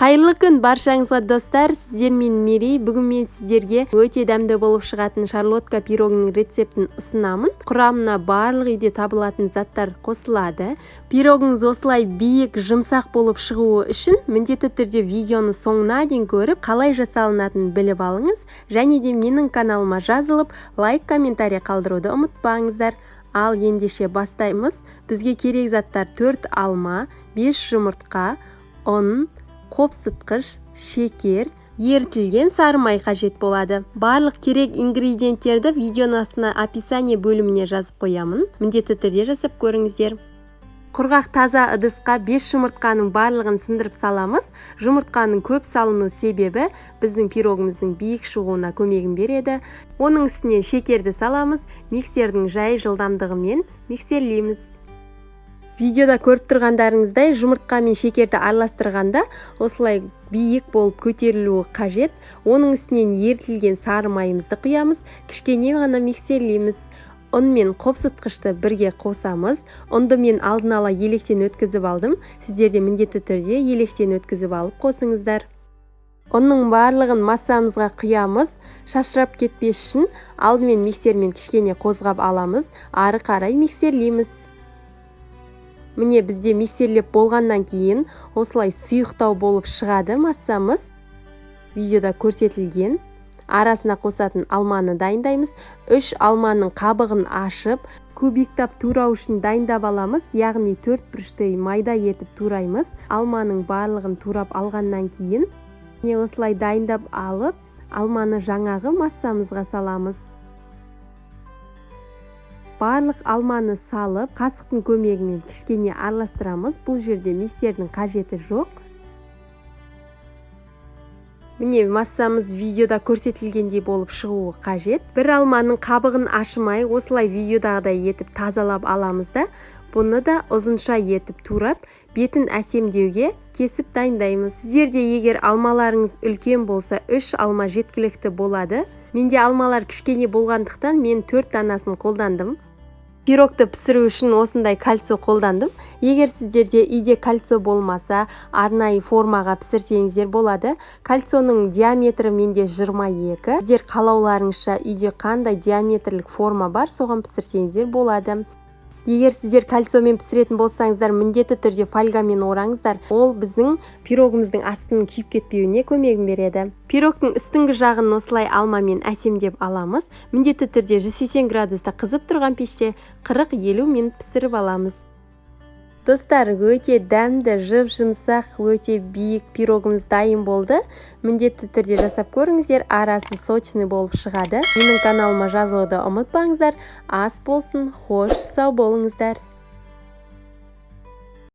Қайырлы күн баршаңызға достар, сіздермен Мерей. Бүгін мен сіздерге өте дәмді болып шығатын шарлотка пирогының рецептін ұсынамын. Құрамына барлық үйде табылатын заттар қосылады. Пирогыңыз осылай биік, жұмсақ болып шығуы үшін міндетті түрде видеоны соңына дейін көріп, қалай жасалынатынын біліп алыңыз. Және де менің каналыма жазылып, лайк, комментарий қалдыруды ұмытпаңыздар. Ал ендеше бастаймыз. Бізге керек заттар 4 алма, 5 жұмыртқа, ұн, қопсытқыш, шекер, ерітілген сары май қажет болады. Барлық керек ингредиенттерді видеоның астына описание бөліміне жазып қоямын. Міндетті түрде жасап көріңіздер. Құрғақ таза ыдысқа 5 жұмыртқаның барлығын сындырып саламыз. Жұмыртқаның көп салыну себебі біздің пирогымыздың биік шығуына көмегін береді. Оның үстіне шекерді саламыз. Миксердің жай жылдамдығымен миксерлейміз. Видеода көріп тұрғандарыңыздай жұмыртқа мен шекерді араластырғанда осылай биік болып көтерілуі қажет. Оның үстінен ерітілген сары майымызды құямыз, кішкене ғана миксерлейміз. Ұн мен қопсытқышты бірге қосамыз. Ұнды мен алдын ала електен өткізіп алдым. Сіздер де міндетті түрде електен өткізіп алып қосыңыздар. Ұнның барлығын массамызға құямыз. Шашырап кетпес үшін алдымен миксермен кішкене қозғап аламыз, ары қарай миксерлейміз. Міне бізде миксерлеп болғаннан кейін осылай сұйықтау болып шығады массамыз. Видеода көрсетілген. Арасына қосатын алманы дайындаймыз. 3 алманың қабығын ашып, кубиктап турау үшін дайындап аламыз. Яғни 4 бұрышты майда етіп тураймыз. Алманың барлығын турап алғаннан кейін осылай дайындап алып, алманы жаңағы массамызға саламыз. Барлық алманы салып, қасықтың көмегімен кішкене араластырамыз. Бұл жерде миксердің қажеті жоқ. Міне массамыз видеода көрсетілгендей болып шығуы қажет. Бір алманың қабығын ашымай, осылай видеодағыдай етіп тазалап аламыз да, бұны да ұзынша етіп турап, бетін әсемдеуге кесіп дайындаймыз. Сіздерде егер алмаларыңыз үлкен болса, 3 алма жеткілікті болады. Менде алмалар кішкене болғандықтан мен 4 данасын қолдандым. Пирогты пісіру үшін осындай кальцо қолдандым. Егер сіздерде үйде кальцо болмаса, арнайы формаға пісірсеңіздер болады. Кальцоның диаметрі менде 22. Сіздер қалауларыңызша үйде қандай диаметрлік форма бар, соған пісірсеңіздер болады. Егер сіздер кальцомен пісіретін болсаңыздар, міндетті түрде фольгамен ораңыздар. Ол біздің пирогымыздың астының күйіп кетпеуіне көмегін береді. Пирогтың үстіңгі жағын осылай алмамен әсемдеп аламыз. Міндетті түрде 180 градуста қызып тұрған пеште 40-50 минут пісіріп аламыз. Достар, өте дәмді, жып-жұмсақ, өте биік пирогымыз дайын болды. Міндетті түрде жасап көріңіздер, арасы сочный болып шығады. Менің каналыма жазылуды ұмытпаңыздар. Ас болсын, хош, сау болыңыздар.